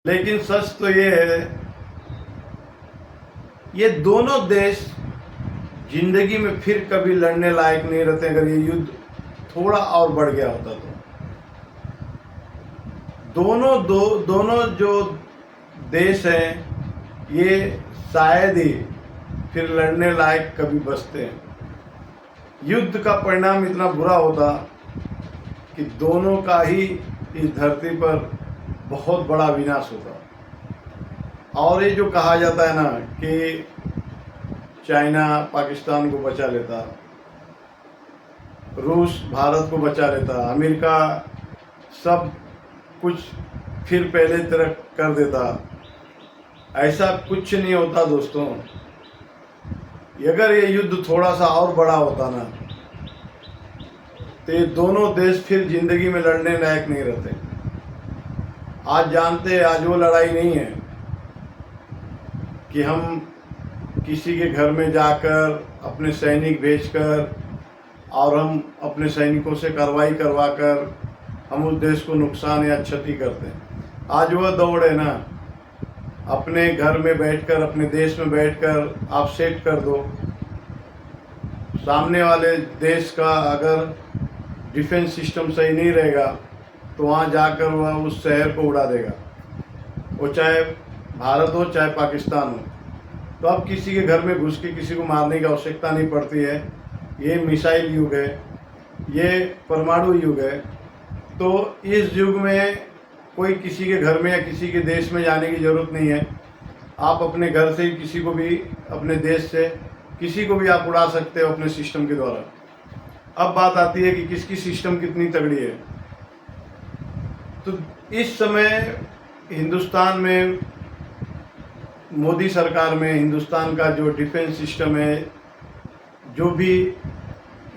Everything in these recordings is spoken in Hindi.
लेकिन सच तो ये है, ये दोनों देश जिंदगी में फिर कभी लड़ने लायक नहीं रहते अगर ये युद्ध थोड़ा और बढ़ गया होता तो। दोनों जो देश हैं ये शायद ही फिर लड़ने लायक कभी बचते हैं। युद्ध का परिणाम इतना बुरा होता कि दोनों का ही इस धरती पर बहुत बड़ा विनाश होता। और ये जो कहा जाता है ना कि चाइना पाकिस्तान को बचा लेता, रूस भारत को बचा लेता, अमेरिका सब कुछ फिर पहले तरह कर देता, ऐसा कुछ नहीं होता दोस्तों। अगर ये युद्ध थोड़ा सा और बड़ा होता ना तो ये दोनों देश फिर जिंदगी में लड़ने लायक नहीं रहते। आज जानते हैं, आज वो लड़ाई नहीं है कि हम किसी के घर में जाकर अपने सैनिक भेजकर और हम अपने सैनिकों से कार्रवाई करवाकर हम उस देश को नुकसान या क्षति करते हैं। आज वह दौड़ है ना, अपने घर में बैठकर, अपने देश में बैठकर आप सेट कर दो, सामने वाले देश का अगर डिफेंस सिस्टम सही नहीं रहेगा तो वहाँ जाकर वह उस शहर को उड़ा देगा, वो चाहे भारत हो चाहे पाकिस्तान हो। तो अब किसी के घर में घुस के किसी को मारने की आवश्यकता नहीं पड़ती है। ये मिसाइल युग है, ये परमाणु युग है। तो इस युग में कोई किसी के घर में या किसी के देश में जाने की ज़रूरत नहीं है। आप अपने घर से ही किसी को भी, अपने देश से किसी को भी आप उड़ा सकते हो अपने सिस्टम के द्वारा। अब बात आती है कि किसकी सिस्टम कितनी तगड़ी है। तो इस समय हिंदुस्तान में, मोदी सरकार में, हिंदुस्तान का जो डिफेंस सिस्टम है, जो भी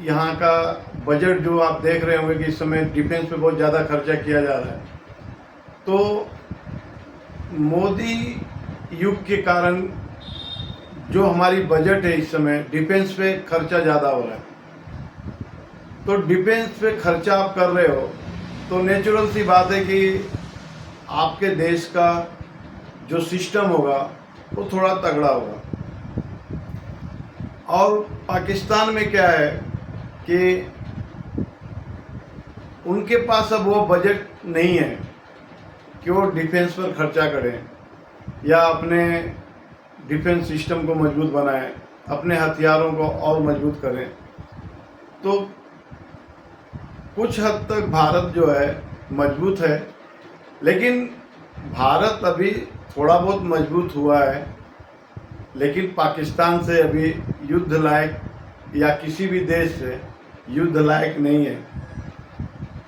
यहाँ का बजट जो आप देख रहे होंगे कि इस समय डिफेंस पे बहुत ज़्यादा खर्चा किया जा रहा है। तो मोदी युग के कारण जो हमारी बजट है इस समय डिफेंस पे खर्चा ज़्यादा हो रहा है। तो डिफेंस पे खर्चा आप कर रहे हो तो नेचुरल सी बात है कि आपके देश का जो सिस्टम होगा वो थोड़ा तगड़ा होगा। और पाकिस्तान में क्या है कि उनके पास अब वो बजट नहीं है कि वो डिफेंस पर खर्चा करें या अपने डिफेंस सिस्टम को मजबूत बनाएं, अपने हथियारों को और मजबूत करें। तो कुछ हद तक भारत जो है मजबूत है, लेकिन भारत अभी थोड़ा बहुत मजबूत हुआ है, लेकिन पाकिस्तान से अभी युद्ध लायक या किसी भी देश से युद्ध लायक नहीं है।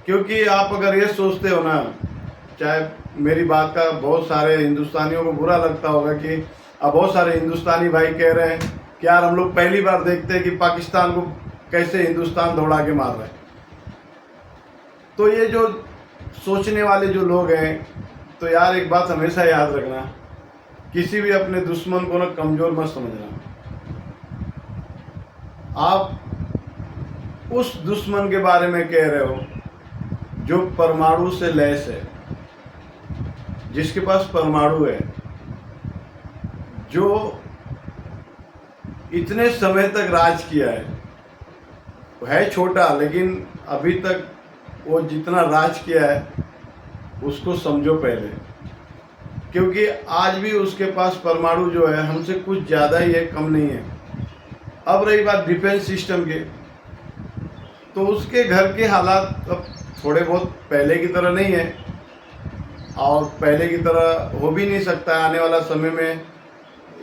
क्योंकि आप अगर ये सोचते हो ना, चाहे मेरी बात का बहुत सारे हिंदुस्तानियों को बुरा लगता होगा कि अब बहुत सारे हिंदुस्तानी भाई कह रहे हैं कि यार हम लोग पहली बार देखते हैं कि पाकिस्तान को कैसे हिंदुस्तान दौड़ा के मार रहे हैं। तो ये जो सोचने वाले जो लोग हैं, तो यार एक बात हमेशा याद रखना, किसी भी अपने दुश्मन को ना कमज़ोर मत समझना। आप उस दुश्मन के बारे में कह रहे हो जो परमाणु से लैस है, जिसके पास परमाणु है, जो इतने समय तक राज किया है छोटा, लेकिन अभी तक वो जितना राज किया है उसको समझो पहले। क्योंकि आज भी उसके पास परमाणु जो है हमसे कुछ ज़्यादा ही है, कम नहीं है। अब रही बात डिफेंस सिस्टम की, तो उसके घर के हालात अब थोड़े बहुत पहले की तरह नहीं है और पहले की तरह हो भी नहीं सकता है। आने वाला समय में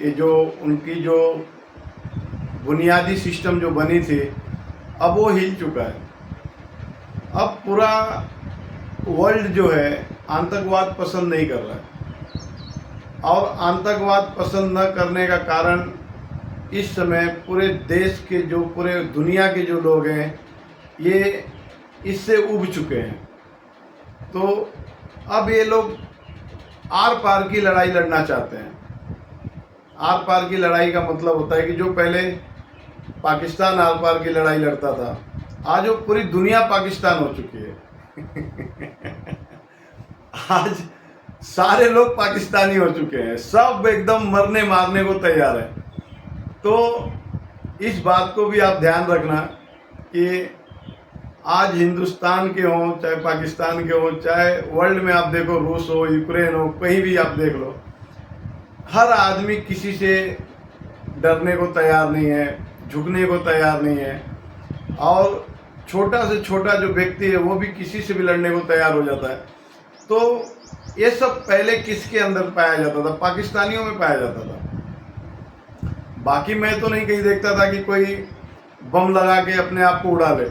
ये जो उनकी जो बुनियादी सिस्टम जो बनी थी अब वो हिल चुका है। अब पूरा वर्ल्ड जो है आतंकवाद पसंद नहीं कर रहा है, और आतंकवाद पसंद न करने का कारण इस समय पूरे देश के जो, पूरे दुनिया के जो लोग हैं ये इससे उब चुके हैं। तो अब ये लोग आर पार की लड़ाई लड़ना चाहते हैं। आर पार की लड़ाई का मतलब होता है कि जो पहले पाकिस्तान आर पार की लड़ाई लड़ता था, आज वो पूरी दुनिया पाकिस्तान हो चुकी है। आज सारे लोग पाकिस्तानी हो चुके हैं, सब एकदम मरने मारने को तैयार है। तो इस बात को भी आप ध्यान रखना कि आज हिंदुस्तान के हों चाहे पाकिस्तान के हों, चाहे वर्ल्ड में आप देखो, रूस हो, यूक्रेन हो, कहीं भी आप देख लो, हर आदमी किसी से डरने को तैयार नहीं है, झुकने को तैयार नहीं है। और छोटा से छोटा जो व्यक्ति है वो भी किसी से भी लड़ने को तैयार हो जाता है। तो ये सब पहले किसके अंदर पाया जाता था? पाकिस्तानियों में पाया जाता था। बाकी मैं तो नहीं कहीं देखता था कि कोई बम लगा के अपने आप को उड़ा ले।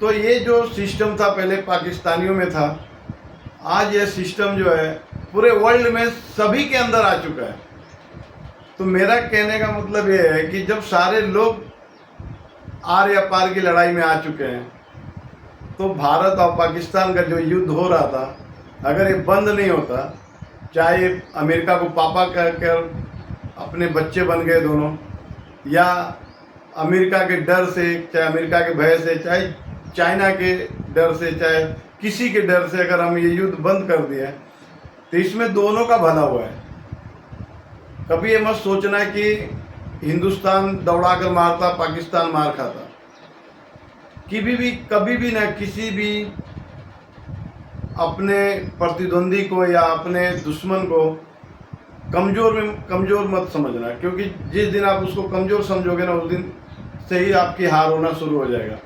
तो ये जो सिस्टम था पहले पाकिस्तानियों में था, आज ये सिस्टम जो है पूरे वर्ल्ड में सभी के अंदर आ चुका है। तो मेरा कहने का मतलब ये है कि जब सारे लोग आर या पार की लड़ाई में आ चुके हैं, तो भारत और पाकिस्तान का जो युद्ध हो रहा था, अगर ये बंद नहीं होता, चाहे अमेरिका को पापा कहकर अपने बच्चे बन गए दोनों, या अमेरिका के डर से, चाहे अमेरिका के भय से, चाहे चाइना के डर से, चाहे किसी के डर से, अगर हम ये युद्ध बंद कर दिए तो इसमें दोनों का भला हुआ है। कभी ये मत सोचना कि हिंदुस्तान दौड़ा कर मारता, पाकिस्तान मार खाता। कभी भी ना किसी भी अपने प्रतिद्वंदी को या अपने दुश्मन को कमज़ोर मत समझना, क्योंकि जिस दिन आप उसको कमज़ोर समझोगे ना, उस दिन से ही आपकी हार होना शुरू हो जाएगा।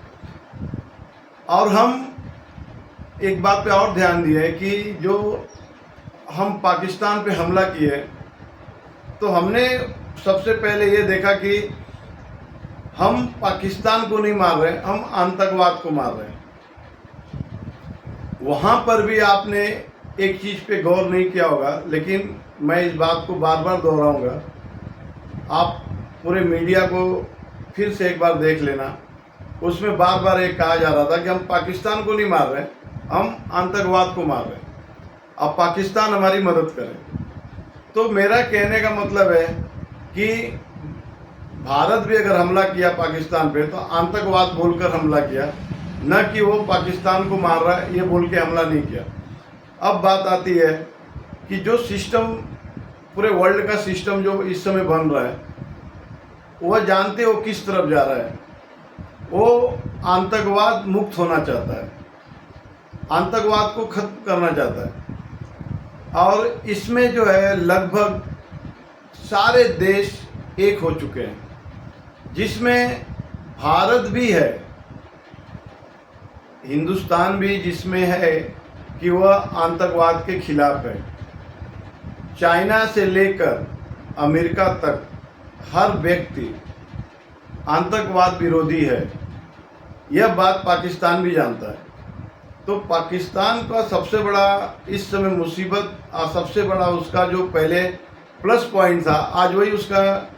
और हम एक बात पे और ध्यान दिए कि जो हम पाकिस्तान पे हमला किए, तो हमने सबसे पहले ये देखा कि हम पाकिस्तान को नहीं मार रहे, हम आतंकवाद को मार रहे हैं। वहाँ पर भी आपने एक चीज़ पे गौर नहीं किया होगा, लेकिन मैं इस बात को बार बार दोहराऊंगा। आप पूरे मीडिया को फिर से एक बार देख लेना, उसमें बार बार ये कहा जा रहा था कि हम पाकिस्तान को नहीं मार रहे, हम आतंकवाद को मार रहे हैं, अब पाकिस्तान हमारी मदद करे। तो मेरा कहने का मतलब है कि भारत भी अगर हमला किया पाकिस्तान पे, तो आतंकवाद बोलकर हमला किया, न कि वो पाकिस्तान को मार रहा है ये बोल के हमला नहीं किया। अब बात आती है कि जो सिस्टम, पूरे वर्ल्ड का सिस्टम जो इस समय बन रहा है, वह जानते हो किस तरफ जा रहा है? वो आतंकवाद मुक्त होना चाहता है, आतंकवाद को खत्म करना चाहता है। और इसमें जो है लगभग सारे देश एक हो चुके हैं, जिसमें भारत भी है, हिंदुस्तान भी जिसमें है कि वह आतंकवाद के खिलाफ है। चाइना से लेकर अमेरिका तक हर व्यक्ति आतंकवाद विरोधी है, यह बात पाकिस्तान भी जानता है। तो पाकिस्तान का सबसे बड़ा इस समय मुसीबत और सबसे बड़ा उसका जो पहले प्लस पॉइंट था, आज वही उसका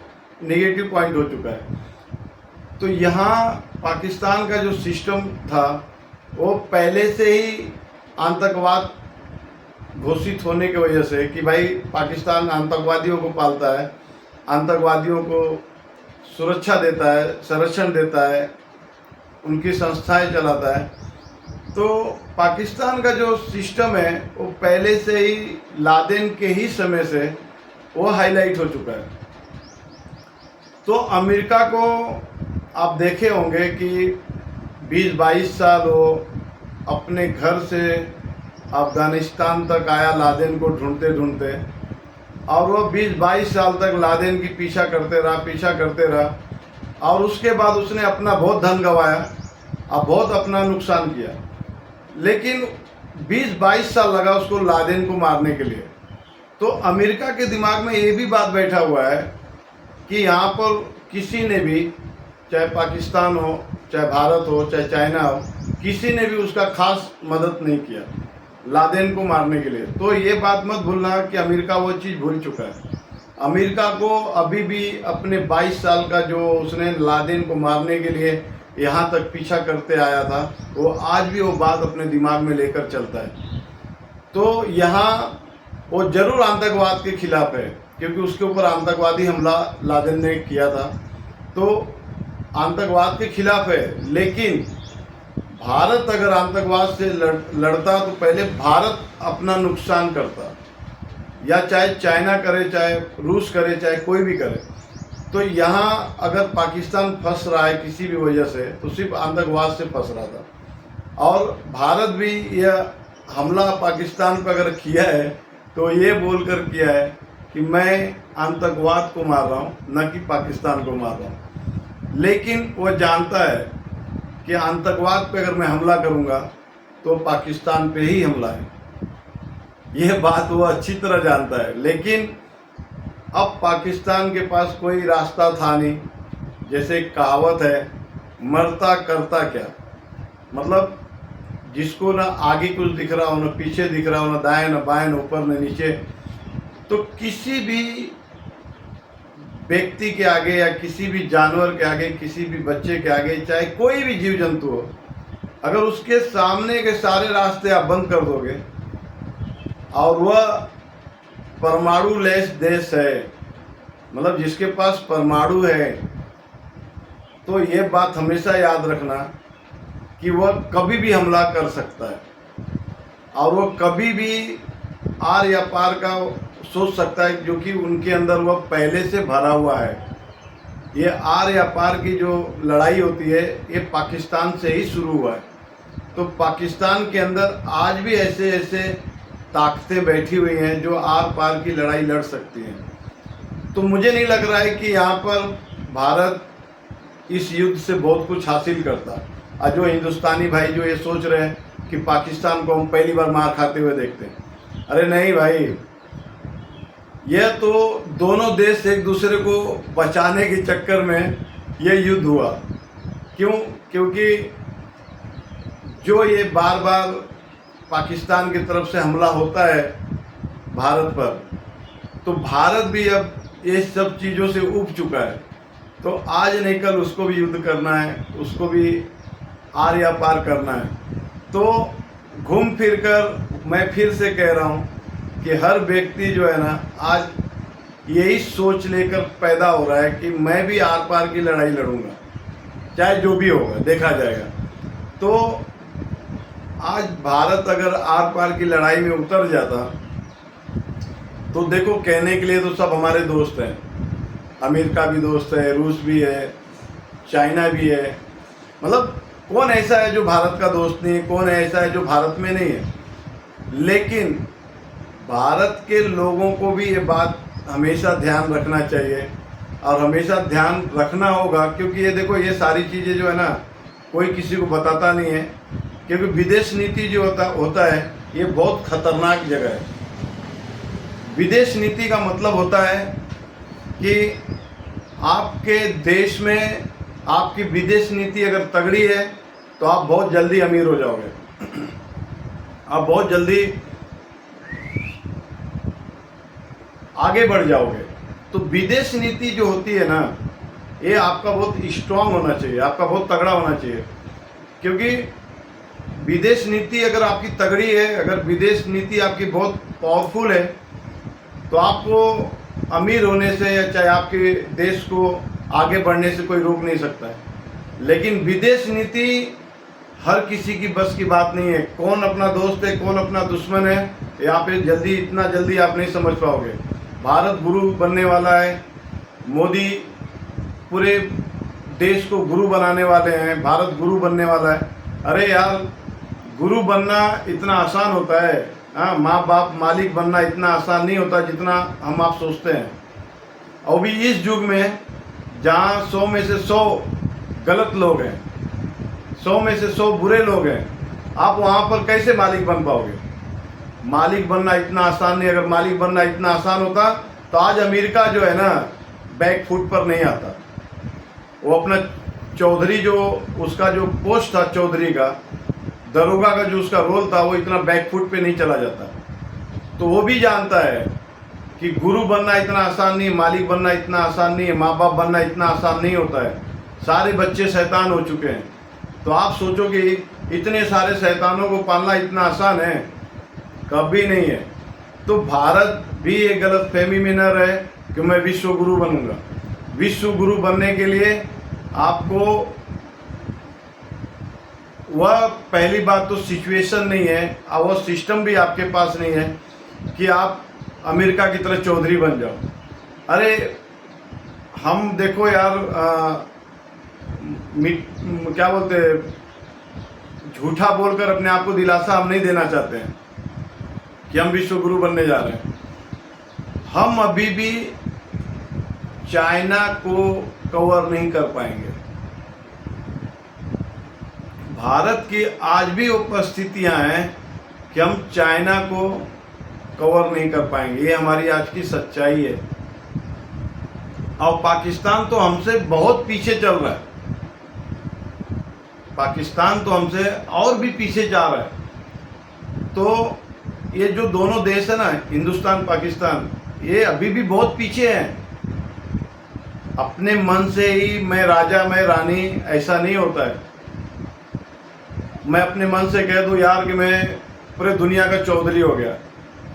नेगेटिव पॉइंट हो चुका है। तो यहाँ पाकिस्तान का जो सिस्टम था, वो पहले से ही आतंकवाद घोषित होने की वजह से कि भाई पाकिस्तान आतंकवादियों को पालता है, आतंकवादियों को सुरक्षा देता है, संरक्षण देता है, उनकी संस्थाएं चलाता है। तो पाकिस्तान का जो सिस्टम है वो पहले से ही लादेन के ही समय से वो हाईलाइट हो चुका है। तो अमेरिका को आप देखे होंगे कि 20-22 साल वो अपने घर से अफ़गानिस्तान तक आया लादेन को ढूंढते ढूंढते, और वो 20-22 साल तक लादेन की पीछा करते रहा, और उसके बाद उसने अपना बहुत धन गंवाया और बहुत अपना नुकसान किया। लेकिन 20-22 साल लगा उसको लादेन को मारने के लिए। तो अमेरिका के दिमाग में ये भी बात बैठा हुआ है कि यहाँ पर किसी ने भी, चाहे पाकिस्तान हो, चाहे भारत हो, चाहे चाइना हो, किसी ने भी उसका खास मदद नहीं किया लादेन को मारने के लिए। तो ये बात मत भूलना कि अमेरिका वो चीज़ भूल चुका है। अमेरिका को अभी भी अपने 22 साल का जो उसने लादेन को मारने के लिए यहाँ तक पीछा करते आया था, वो आज भी वो बात अपने दिमाग में लेकर चलता है। तो यहाँ वो जरूर आतंकवाद के खिलाफ है, क्योंकि उसके ऊपर आतंकवादी हमला लादेन ने किया था, तो आतंकवाद के खिलाफ है। लेकिन भारत अगर आतंकवाद से लड़ता तो पहले भारत अपना नुकसान करता, या चाहे चाइना करे, चाहे रूस करे, चाहे कोई भी करे। तो यहाँ अगर पाकिस्तान फंस रहा है किसी भी वजह से, तो सिर्फ आतंकवाद से फंस रहा था। और भारत भी यह हमला पाकिस्तान पर अगर किया है तो ये बोलकर किया है कि मैं आतंकवाद को मार रहा हूँ, न कि पाकिस्तान को मार रहा हूँ। लेकिन वह जानता है कि आतंकवाद पे अगर मैं हमला करूँगा तो पाकिस्तान पे ही हमला है, यह बात वो अच्छी तरह जानता है। लेकिन अब पाकिस्तान के पास कोई रास्ता था नहीं। जैसे एक कहावत है, मरता करता क्या। मतलब जिसको ना आगे कुछ दिख रहा हो, ना पीछे दिख रहा हो, ना दाएं ना बाएं, ना ऊपर ना नीचे, तो किसी भी व्यक्ति के आगे या किसी भी जानवर के आगे, किसी भी बच्चे के आगे, चाहे कोई भी जीव जंतु हो, अगर उसके सामने के सारे रास्ते आप बंद कर दोगे, और वह परमाणु लेस देश है, मतलब जिसके पास परमाणु है, तो ये बात हमेशा याद रखना कि वह कभी भी हमला कर सकता है, और वह कभी भी आर या पार का सोच सकता है, जो कि उनके अंदर वह पहले से भरा हुआ है। ये आर या पार की जो लड़ाई होती है, ये पाकिस्तान से ही शुरू हुआ है। तो पाकिस्तान के अंदर आज भी ऐसे ऐसे ताकतें बैठी हुई हैं जो आर पार की लड़ाई लड़ सकती हैं। तो मुझे नहीं लग रहा है कि यहाँ पर भारत इस युद्ध से बहुत कुछ हासिल करता। और जो हिंदुस्तानी भाई जो ये सोच रहे हैं कि पाकिस्तान को हम पहली बार मार खाते हुए देखते हैं, अरे नहीं भाई, यह तो दोनों देश एक दूसरे को बचाने के चक्कर में ये युद्ध हुआ। क्यों? क्योंकि जो ये बार बार पाकिस्तान की तरफ से हमला होता है भारत पर, तो भारत भी अब ये सब चीज़ों से ऊब चुका है। तो आज नहीं कल उसको भी युद्ध करना है, उसको भी आर या पार करना है। तो घूम फिर कर मैं फिर से कह रहा हूँ कि हर व्यक्ति जो है ना, आज यही सोच लेकर पैदा हो रहा है कि मैं भी आर पार की लड़ाई लड़ूंगा, चाहे जो भी होगा देखा जाएगा। तो आज भारत अगर आर पार की लड़ाई में उतर जाता, तो देखो कहने के लिए तो सब हमारे दोस्त हैं, अमेरिका भी दोस्त है, रूस भी है, चाइना भी है। मतलब कौन ऐसा है जो भारत का दोस्त नहीं है, कौन ऐसा है जो भारत में नहीं है। लेकिन भारत के लोगों को भी ये बात हमेशा ध्यान रखना चाहिए, और हमेशा ध्यान रखना होगा, क्योंकि ये देखो ये सारी चीज़ें जो है ना, कोई किसी को बताता नहीं है। क्योंकि विदेश नीति जो होता है ये बहुत खतरनाक जगह है। विदेश नीति का मतलब होता है कि आपके देश में आपकी विदेश नीति अगर तगड़ी है तो आप बहुत जल्दी अमीर हो जाओगे, आप बहुत जल्दी आगे बढ़ जाओगे। तो विदेश नीति जो होती है ना, ये आपका बहुत स्ट्रांग होना चाहिए, आपका बहुत तगड़ा होना चाहिए। क्योंकि विदेश नीति अगर आपकी तगड़ी है, अगर विदेश नीति आपकी बहुत पावरफुल है, तो आपको अमीर होने से या चाहे आपके देश को आगे बढ़ने से कोई रोक नहीं सकता है। लेकिन विदेश नीति हर किसी की बस की बात नहीं है। कौन अपना दोस्त है, कौन अपना दुश्मन है, यहाँ पे इतना जल्दी आप नहीं समझ पाओगे। भारत गुरु बनने वाला है, मोदी पूरे देश को गुरु बनाने वाले हैं, भारत गुरु बनने वाला है। अरे यार, गुरु बनना इतना आसान होता है, हाँ, माँ बाप मालिक बनना इतना आसान नहीं होता जितना हम आप सोचते हैं। और भी इस युग में जहाँ 100 में से 100 गलत लोग हैं, 100 में से 100 बुरे लोग हैं, आप वहाँ पर कैसे मालिक बन पाओगे? मालिक बनना इतना आसान नहीं। अगर मालिक बनना इतना आसान होता तो आज अमेरिका जो है ना, बैक फुट पर नहीं आता। वो अपना चौधरी जो उसका जो पोस्ट था, चौधरी का, दरोगा का जो उसका रोल था, वो इतना बैक फुट पे नहीं चला जाता। तो वो भी जानता है कि गुरु बनना इतना आसान नहीं है, मालिक बनना इतना आसान नहीं है, माँ बाप बनना इतना आसान नहीं होता है। सारे बच्चे शैतान हो चुके हैं। तो आप सोचो कि इतने सारे शैतानों को पालना इतना आसान है? कभी नहीं है। तो भारत भी एक गलत फहमी में न रहे कि मैं विश्व गुरु बनूंगा। विश्व गुरु बनने के लिए आपको वह पहली बात तो सिचुएशन नहीं है और वह सिस्टम भी आपके पास नहीं है कि आप अमेरिका की तरह चौधरी बन जाओ। अरे हम देखो यार, क्या बोलते, झूठा बोलकर अपने आप को दिलासा हम नहीं देना चाहते हैं कि हम विश्व गुरु बनने जा रहे हैं। हम अभी भी चाइना को कवर नहीं कर पाएंगे। भारत की आज भी उपस्थितियां हैं कि हम चाइना को कवर नहीं कर पाएंगे, ये हमारी आज की सच्चाई है। और पाकिस्तान तो हमसे बहुत पीछे चल रहा है, पाकिस्तान तो हमसे और भी पीछे जा रहा है। तो ये जो दोनों देश है ना, हिंदुस्तान पाकिस्तान, ये अभी भी बहुत पीछे हैं। अपने मन से ही मैं राजा मैं रानी, ऐसा नहीं होता है। मैं अपने मन से कह दूं यार कि मैं पूरे दुनिया का चौधरी हो गया,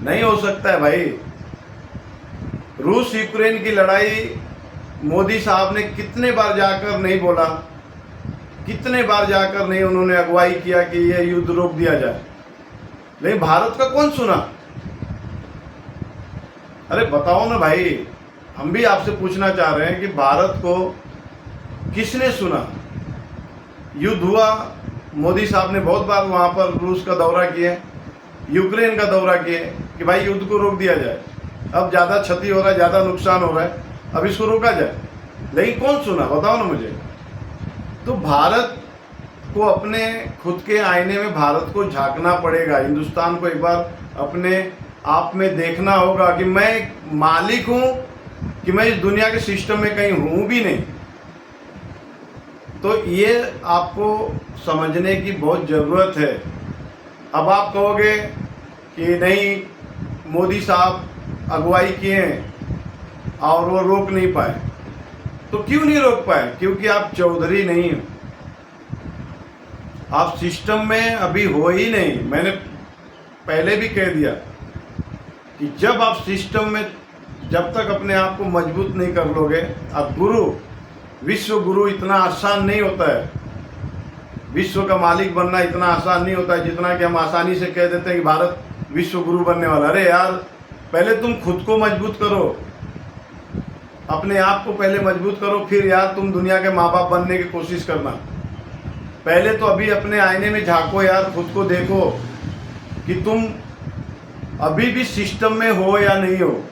नहीं हो सकता है भाई। रूस यूक्रेन की लड़ाई मोदी साहब ने कितने बार जाकर नहीं बोला, कितने बार जाकर नहीं उन्होंने अगुवाई किया कि ये युद्ध रोक दिया जाए, लेकिन भारत का कौन सुना? अरे बताओ ना भाई, हम भी आपसे पूछना चाह रहे हैं कि भारत को किसने सुना? युद्ध हुआ, मोदी साहब ने बहुत बार वहाँ पर रूस का दौरा किए, यूक्रेन का दौरा किए कि भाई युद्ध को रोक दिया जाए, अब ज़्यादा क्षति हो रहा है, ज़्यादा नुकसान हो रहा है, अब इसको रोका जाए, लेकिन कौन सुना? बताओ ना मुझे। तो भारत को अपने खुद के आईने में भारत को झांकना पड़ेगा। हिंदुस्तान को एक बार अपने आप में देखना होगा कि मैं मालिक हूँ कि मैं इस दुनिया के सिस्टम में कहीं हूँ भी नहीं। तो ये आपको समझने की बहुत ज़रूरत है। अब आप कहोगे कि नहीं, मोदी साहब अगुवाई किए और वो रोक नहीं पाए। तो क्यों नहीं रोक पाए? क्योंकि आप चौधरी नहीं हो, आप सिस्टम में अभी हो ही नहीं। मैंने पहले भी कह दिया कि जब आप सिस्टम में, जब तक अपने आप को मजबूत नहीं कर लोगे, अब गुरु, विश्व गुरु इतना आसान नहीं होता है। विश्व का मालिक बनना इतना आसान नहीं होता है जितना कि हम आसानी से कह देते हैं कि भारत विश्व गुरु बनने वाला। अरे यार, पहले तुम खुद को मजबूत करो, अपने आप को पहले मजबूत करो, फिर यार तुम दुनिया के माँ बाप बनने की कोशिश करना। पहले तो अभी अपने आईने में झांको यार, खुद को देखो कि तुम अभी भी सिस्टम में हो या नहीं हो।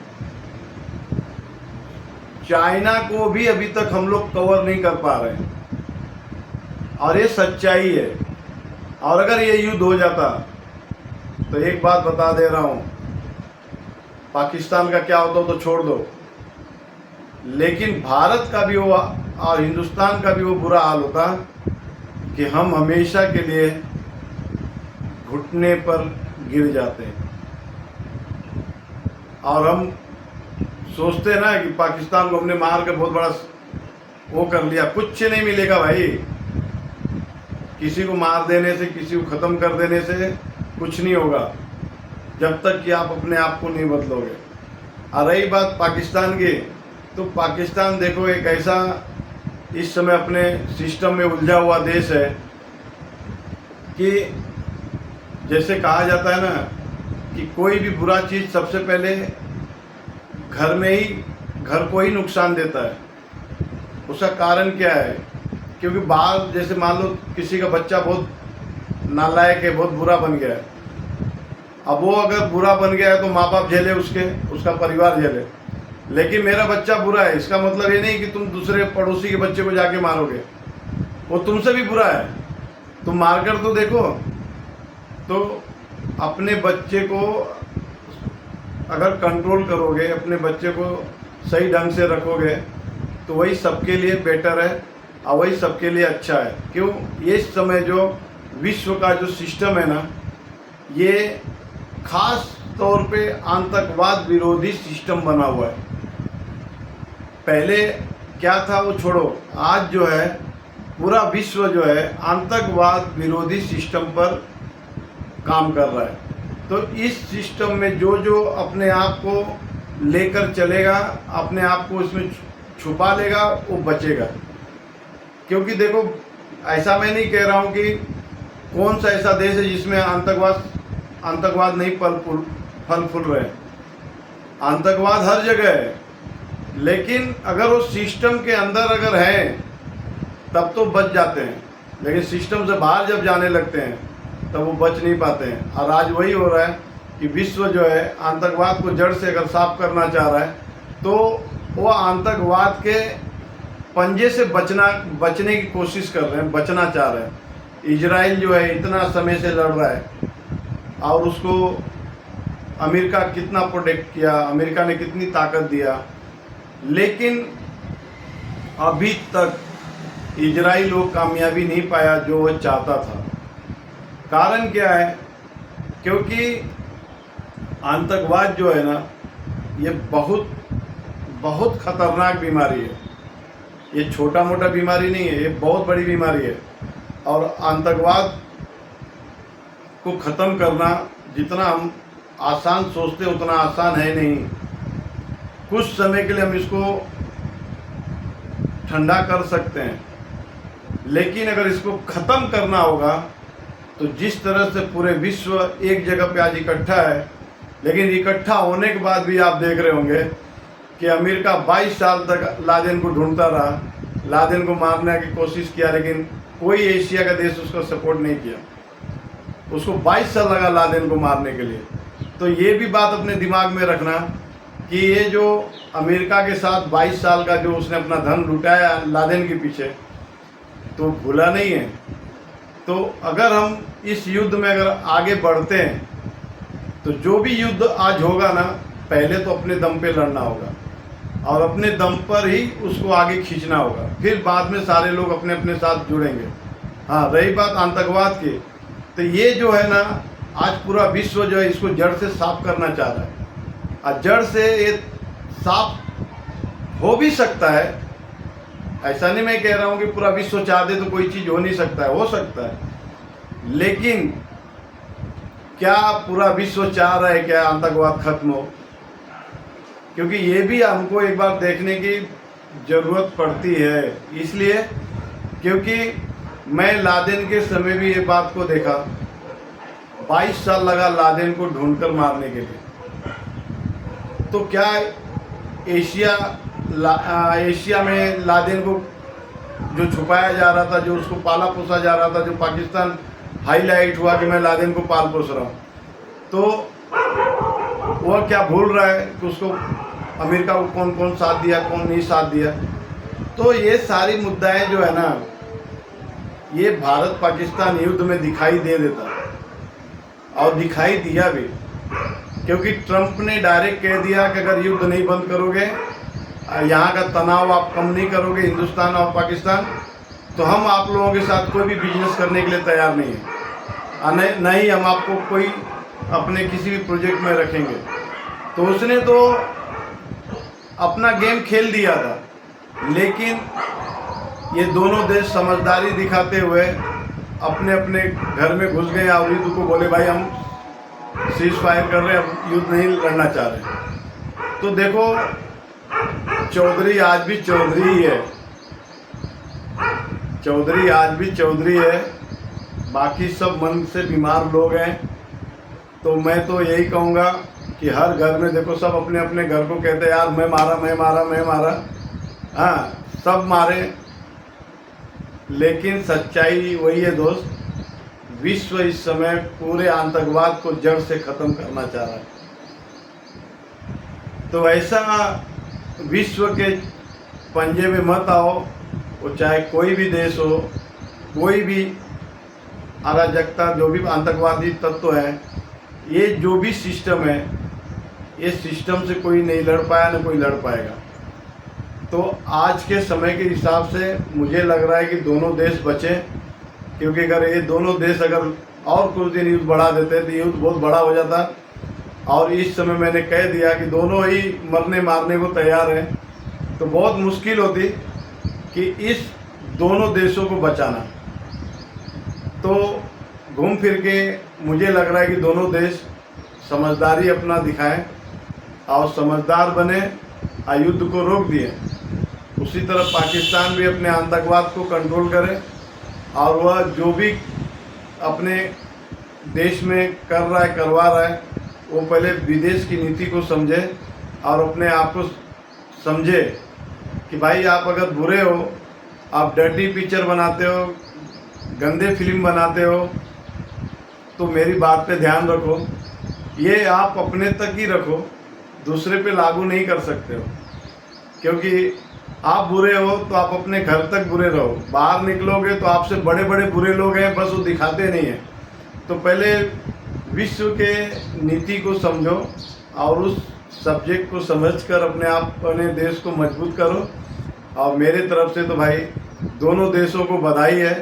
चाइना को भी अभी तक हम लोग कवर नहीं कर पा रहे हैं और ये सच्चाई है। और अगर ये युद्ध हो जाता तो एक बात बता दे रहा हूँ, पाकिस्तान का क्या होता तो छोड़ दो, लेकिन भारत का भी वो और हिंदुस्तान का भी वो बुरा हाल होता कि हम हमेशा के लिए घुटने पर गिर जाते हैं। और हम सोचते हैं ना कि पाकिस्तान को हमने मार कर बहुत बड़ा वो कर लिया। कुछ नहीं मिलेगा भाई, किसी को मार देने से, किसी को ख़त्म कर देने से कुछ नहीं होगा जब तक कि आप अपने आप को नहीं बदलोगे। और रही बात पाकिस्तान की, तो पाकिस्तान देखो एक ऐसा इस समय अपने सिस्टम में उलझा हुआ देश है कि जैसे कहा जाता है ना कि कोई भी बुरा चीज़ सबसे पहले घर में ही, घर को ही नुकसान देता है। उसका कारण क्या है? क्योंकि बाहर जैसे मान लो किसी का बच्चा बहुत नालायक है, बहुत बुरा बन गया है, अब वो अगर बुरा बन गया है तो माँ बाप झेले, उसका परिवार झेले। लेकिन मेरा बच्चा बुरा है, इसका मतलब ये नहीं कि तुम दूसरे पड़ोसी के बच्चे को जाके मारोगे, वो तुमसे भी बुरा है, तुम मार कर तो देखो। तो अपने बच्चे को अगर कंट्रोल करोगे, अपने बच्चे को सही ढंग से रखोगे, तो वही सबके लिए बेटर है और वही सबके लिए अच्छा है। क्यों? ये समय जो विश्व का जो सिस्टम है ना, ये खास तौर पे आतंकवाद विरोधी सिस्टम बना हुआ है। पहले क्या था वो छोड़ो, आज जो है पूरा विश्व जो है आतंकवाद विरोधी सिस्टम पर काम कर रहा है। तो इस सिस्टम में जो जो अपने आप को लेकर चलेगा, अपने आप को इसमें छुपा लेगा, वो बचेगा। क्योंकि देखो, ऐसा मैं नहीं कह रहा हूँ कि कौन सा ऐसा देश है जिसमें आतंकवाद नहीं फल फूल रहे हैं? आतंकवाद हर जगह है, लेकिन अगर वो सिस्टम के अंदर अगर है तब तो बच जाते हैं, लेकिन सिस्टम से बाहर जब जाने लगते हैं तब वो बच नहीं पाते हैं। और आज वही हो रहा है कि विश्व जो है आतंकवाद को जड़ से अगर साफ करना चाह रहा है तो वो आतंकवाद के पंजे से बचने की कोशिश कर रहे हैं, बचना चाह रहे हैं। इजराइल जो है इतना समय से लड़ रहा है और उसको अमेरिका कितना प्रोटेक्ट किया, अमेरिका ने कितनी ताकत दिया, लेकिन अभी तक इजराइल वो कामयाबी नहीं पाया जो वो चाहता था। कारण क्या है? क्योंकि आतंकवाद जो है ना, ये बहुत बहुत खतरनाक बीमारी है। ये छोटा मोटा बीमारी नहीं है, ये बहुत बड़ी बीमारी है। और आतंकवाद को ख़त्म करना जितना हम आसान सोचते उतना आसान है नहीं। कुछ समय के लिए हम इसको ठंडा कर सकते हैं, लेकिन अगर इसको ख़त्म करना होगा तो जिस तरह से पूरे विश्व एक जगह पे आज इकट्ठा है, लेकिन इकट्ठा होने के बाद भी आप देख रहे होंगे कि अमेरिका 22 साल तक लादेन को ढूंढता रहा, लादेन को मारने की कोशिश किया, लेकिन कोई एशिया का देश उसको सपोर्ट नहीं किया। उसको 22 साल लगा लादेन को मारने के लिए। तो ये भी बात अपने दिमाग में रखना कि ये जो अमेरिका के साथ 22 साल का जो उसने अपना धन लुटाया लादेन के पीछे, तो भूला नहीं है। तो अगर हम इस युद्ध में अगर आगे बढ़ते हैं तो जो भी युद्ध आज होगा ना, पहले तो अपने दम पे लड़ना होगा और अपने दम पर ही उसको आगे खींचना होगा, फिर बाद में सारे लोग अपने अपने साथ जुड़ेंगे। हाँ, रही बात आतंकवाद की, तो ये जो है ना, आज पूरा विश्व जो है इसको जड़ से साफ करना चाह रहा है। और जड़ से ये साफ हो भी सकता है, ऐसा नहीं मैं कह रहा हूँ कि पूरा विश्व चाह दे तो कोई चीज़ हो नहीं सकता है, हो सकता है, लेकिन क्या पूरा विश्व चाह रहा है क्या आतंकवाद खत्म हो? क्योंकि ये भी हमको एक बार देखने की ज़रूरत पड़ती है। इसलिए क्योंकि मैं लादेन के समय भी ये बात को देखा, 22 साल लगा लादेन को ढूंढकर मारने के लिए। तो क्या एशिया में लादेन को जो छुपाया जा रहा था, जो उसको पाला पोसा जा रहा था, जो पाकिस्तान हाईलाइट हुआ कि मैं लादेन को पाल पोस रहा हूँ, तो वह क्या भूल रहा है कि उसको अमेरिका को कौन कौन साथ दिया, कौन नहीं साथ दिया? तो ये सारी मुद्दाएं जो है ना, ये भारत पाकिस्तान युद्ध में दिखाई दे देता और दिखाई दिया भी, क्योंकि ट्रंप ने डायरेक्ट कह दिया कि अगर युद्ध नहीं बंद करोगे, यहाँ का तनाव आप कम नहीं करोगे हिंदुस्तान और पाकिस्तान, तो हम आप लोगों के साथ कोई भी बिजनेस करने के लिए तैयार नहीं है, नहीं हम आपको कोई अपने किसी भी प्रोजेक्ट में रखेंगे। तो उसने तो अपना गेम खेल दिया था, लेकिन ये दोनों देश समझदारी दिखाते हुए अपने अपने घर में घुस गए और युद्ध को बोले भाई हम सीज फायर कर रहे हैं, अब युद्ध नहीं लड़ना चाह रहे। तो देखो, चौधरी आज भी चौधरी ही है, चौधरी आज भी चौधरी है, बाकी सब मन से बीमार लोग हैं। तो मैं तो यही कहूँगा कि हर घर में देखो, सब अपने अपने घर को कहते हैं यार मैं मारा मैं मारा मैं मारा, हाँ सब मारे, लेकिन सच्चाई वही है दोस्त, विश्व इस समय पूरे आतंकवाद को जड़ से ख़त्म करना चाह रहा है। तो ऐसा विश्व के पंजे में मत आओ, वो चाहे कोई भी देश हो, कोई भी अराजकता, जो भी आतंकवादी तत्व है, ये जो भी सिस्टम है, ये सिस्टम से कोई नहीं लड़ पाया, ना कोई लड़ पाएगा। तो आज के समय के हिसाब से मुझे लग रहा है कि दोनों देश बचे, क्योंकि अगर ये दोनों देश अगर और कुछ दिन युद्ध बढ़ा देते तो युद्ध बहुत बड़ा हो जाता। और इस समय मैंने कह दिया कि दोनों ही मरने मारने को तैयार हैं, तो बहुत मुश्किल होती कि इस दोनों देशों को बचाना। तो घूम फिर के मुझे लग रहा है कि दोनों देश समझदारी अपना दिखाएं और समझदार बने, युद्ध को रोक दिए। उसी तरह पाकिस्तान भी अपने आतंकवाद को कंट्रोल करे और वह जो भी अपने देश में कर रहा है, करवा रहा है, वो पहले विदेश की नीति को समझे और अपने आप को समझे कि भाई आप अगर बुरे हो, आप डर्टी पिक्चर बनाते हो, गंदे फिल्म बनाते हो, तो मेरी बात पे ध्यान रखो। ये आप अपने तक ही रखो, दूसरे पे लागू नहीं कर सकते हो, क्योंकि आप बुरे हो तो आप अपने घर तक बुरे रहो, बाहर निकलोगे तो आपसे बड़े बड़े बुरे लोग हैं, बस वो दिखाते नहीं हैं। तो पहले विश्व के नीति को समझो और उस सब्जेक्ट को समझकर अपने देश को मजबूत करो। और मेरे तरफ से तो भाई दोनों देशों को बधाई है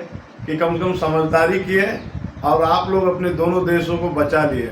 कि कम से कम समझदारी की है और आप लोग अपने दोनों देशों को बचा लिए।